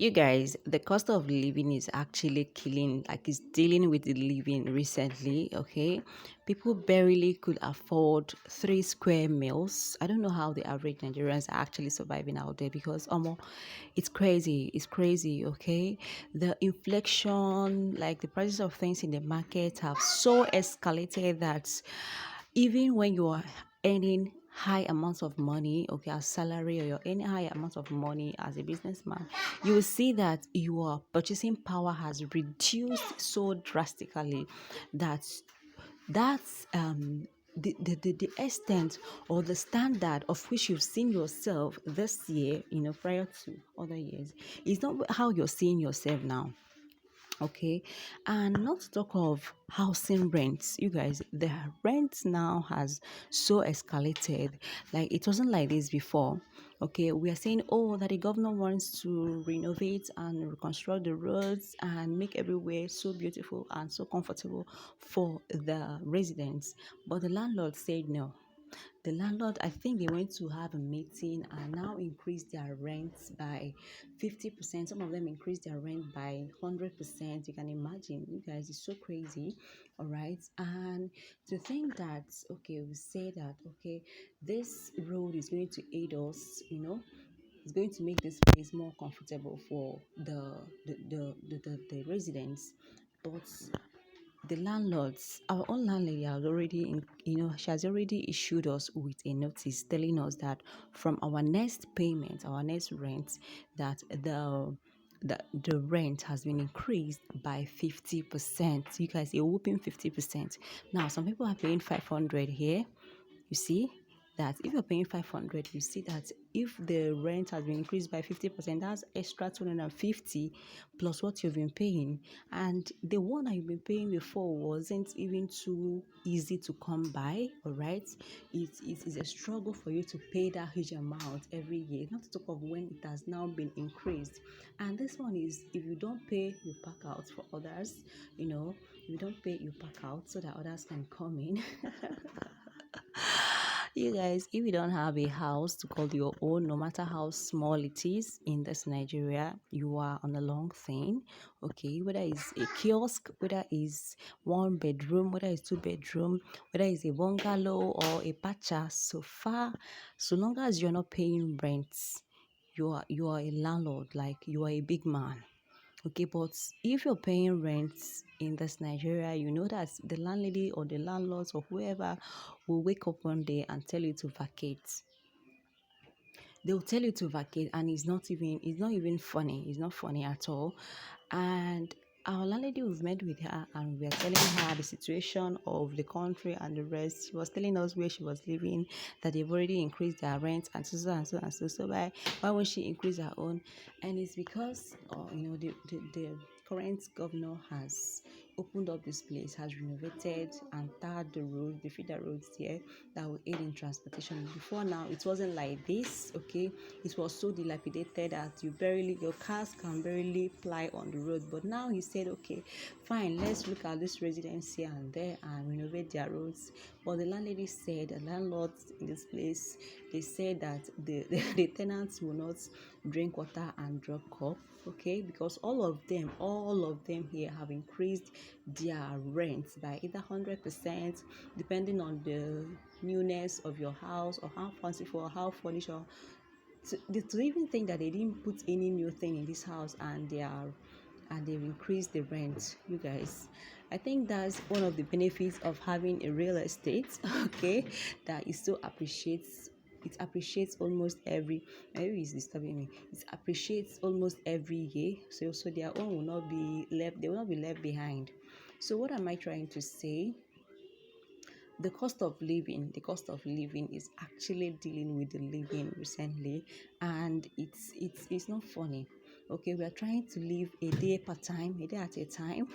You guys, the cost of living is actually killing, like it's dealing with the living recently, okay? People barely could afford 3 square meals. I don't know how the average Nigerians are actually surviving out there because it's crazy. It's crazy, okay? The inflation, like the prices of things in the market have so escalated that even when you are earning high amounts of money, okay, as salary, or you're earning high amounts of money as a businessman, you will see that your purchasing power has reduced so drastically that that's the extent or the standard of which you've seen yourself this year, prior to other years, is not how you're seeing yourself now. Okay, and not to talk of housing rents, you guys, the rent now has so escalated. Like it wasn't like this before. Okay, we are saying, oh, that the governor wants to renovate and reconstruct the roads and make everywhere so beautiful and so comfortable for the residents, but the landlord said no. The landlord, I think they went to have a meeting and now increased their rents by 50%. Some of them increased their rent by 100%. You can imagine, you guys, it's so crazy. All right. And to think that, okay, we say that, okay, this road is going to aid us, it's going to make this place more comfortable for the residents. But the landlords, our own landlady has already, she has already issued us with a notice telling us that from our next payment, our next rent, that the rent has been increased by 50%. You guys, a whooping 50%. Now, some people are paying 500 here. You see that if you're paying 500, you see that if the rent has been increased by 50%, that's extra 250 plus what you've been paying. And the one that you've been paying before wasn't even too easy to come by. All right, it is a struggle for you to pay that huge amount every year, not to talk of when it has now been increased. And this one is, if you don't pay, you pack out. For others, if you don't pay, you pack out so that others can come in. You guys, if you don't have a house to call your own, no matter how small it is in this Nigeria, you are on a long thing. Okay, whether it's a kiosk, whether it's 1 bedroom, whether it's 2 bedroom, whether it's a bungalow or a pacha, so far, so long as you're not paying rent, you are a landlord, like you are a big man. Okay, but if you're paying rent in this Nigeria, you know that the landlady or the landlords or whoever will wake up one day and tell you to vacate. They'll tell you to vacate, and it's not even funny. It's not funny at all. And our landlady, we've met with her and we are telling her the situation of the country and the rest. She was telling us where she was living, that they've already increased their rent and so and so and so. So why won't she increase her own? And it's because the current governor has opened up this place, has renovated and tarred the road, the feeder roads here that will aid in transportation. Before now, it wasn't like this, okay? It was so dilapidated that your cars can barely ply on the road. But now he said, okay, fine, let's look at this residents here and there and renovate their roads. But the landlady said, the landlords in this place, they said that the tenants will not drink water and drop cup, okay, because all of them here have increased their rents by either 100%, depending on the newness of your house or how fanciful or how furnished, or to even think that they didn't put any new thing in this house and they've increased the rent. You guys, I think that's one of the benefits of having a real estate. Okay, that is so appreciates it appreciates almost every, maybe it's disturbing me, it appreciates almost every year, so their own will not be left, they will not be left behind. So what am I trying to say? The cost of living is actually dealing with the living recently, and it's not funny. Okay, we are trying to live a day per time, a day at a time.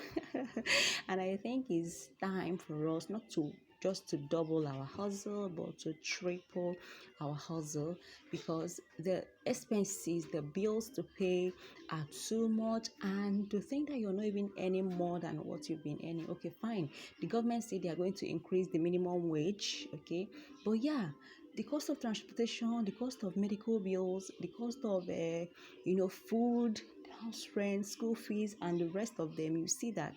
And I think it's time for us not to just to double our hustle, but to triple our hustle, because the expenses, the bills to pay are too much. And to think that you're not even earning more than what you've been earning. Okay, fine, the government said they are going to increase the minimum wage, okay, but yeah, the cost of transportation, the cost of medical bills, the cost of food, house rent, school fees, and the rest of them, you see that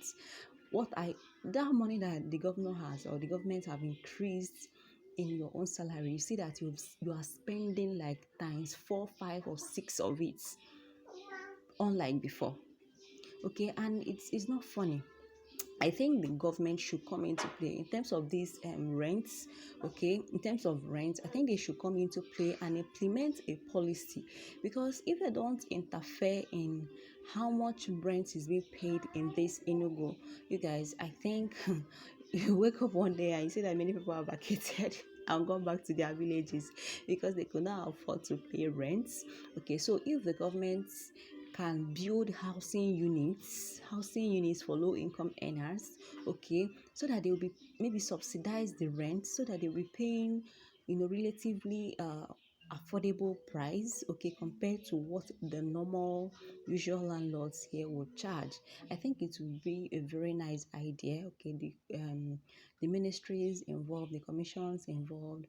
what I that money that the governor has or the government have increased in your own salary, you see that you are spending like times 4, 5, or 6 of it, unlike before. Okay, and it's not funny. I think the government should come into play in terms of these rents. Okay, in terms of rent, I think they should come into play and implement a policy, because if they don't interfere in how much rent is being paid in this Enugu, you guys, I think you wake up one day and you see that many people are vacated and gone back to their villages because they could not afford to pay rents. Okay, so if the government can build housing units for low income earners, okay, so that they will be maybe subsidize the rent so that they will be paying, relatively affordable price, okay, compared to what the normal usual landlords here would charge. I think it would be a very nice idea. Okay, the ministries involved, the commissions involved,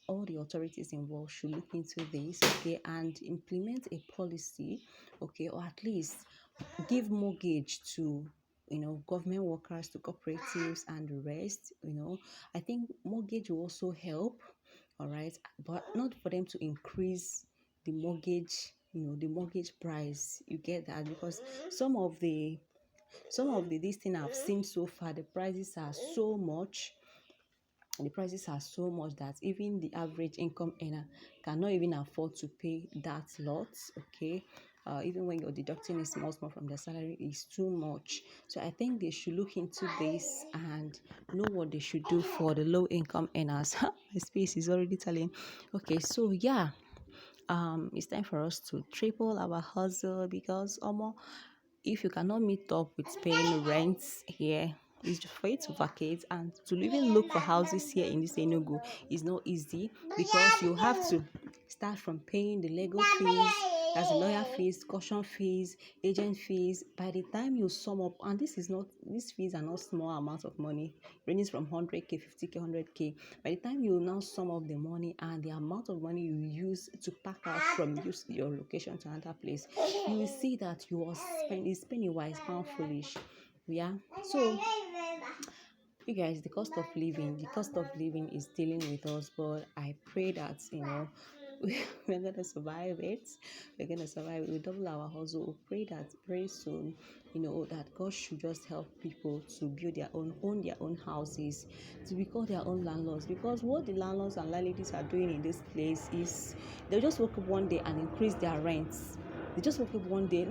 all the authorities involved should look into this, okay, and implement a policy, okay, or at least give mortgage to government workers, to cooperatives, and the rest. I think mortgage will also help, all right, but not for them to increase the mortgage, the mortgage price. You get that? Because some of the this thing I've seen so far, the prices are so much that even the average income earner cannot even afford to pay that lot. Okay, even when you're deducting a small from their salary, is too much. So I think they should look into this and know what they should do for the low income earners. My space is already telling. Okay, so yeah, it's time for us to triple our hustle, because if you cannot meet up with paying rents here, it's just for you to vacate, and to even look for houses here in this Enugu is not easy, because you have to start from paying the legal fees, that's the lawyer fees, caution fees, agent fees. By the time you sum up, and these fees are not small amounts of money, ranging from 100k, 50k, 100k. By the time you now sum up the money and the amount of money you use to pack out from your location to another place, you will see that you are spending wise, pound foolish. Yeah. So you guys, the cost of living is dealing with us, but I pray that we're gonna survive it. We double our hustle. We pray that very soon, that God should just help people to build own their own houses, to become their own landlords. Because what the landlords and landladies are doing in this place is they'll just wake up one day and increase their rents. They just woke up one day,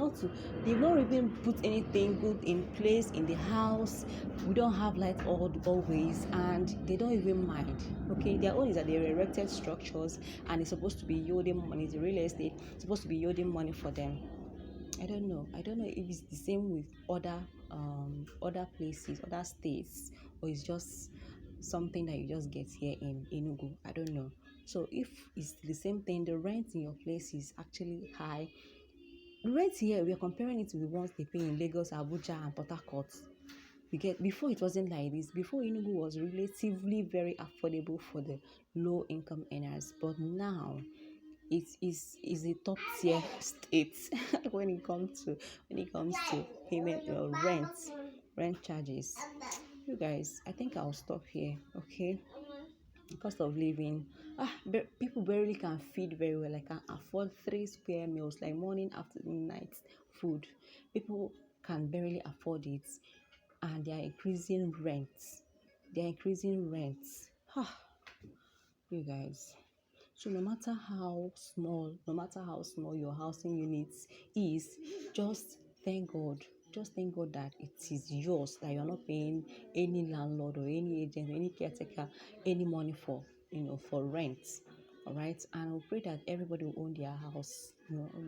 they've not even put anything good in place in the house. We don't have light always, and they don't even mind. Okay, their own is that they're erected structures and it's supposed to be yielding money. The real estate is supposed to be yielding money for them. I don't know if it's the same with other places, other states, or it's just something that you just get here in Enugu. I don't know. So if it's the same thing, the rent in your place is actually high. Rent here, we are comparing it to the ones they pay in Lagos, Abuja, and Port Harcourt. Before it wasn't like this. Before, Enugu was relatively very affordable for the low income earners, but now it is a top tier state when it comes to payment or rent charges. You guys, I think I'll stop here. Okay, the cost of living, people barely can feed very well. I can afford 3 square meals, like morning, afternoon, night food. People can barely afford it, and they are increasing rents. You guys, so no matter how small your housing units is, just thank God. Just thank God that it is yours, that you're not paying any landlord or any agent or any caretaker any money for rent. All right. And we pray that everybody will own their house, own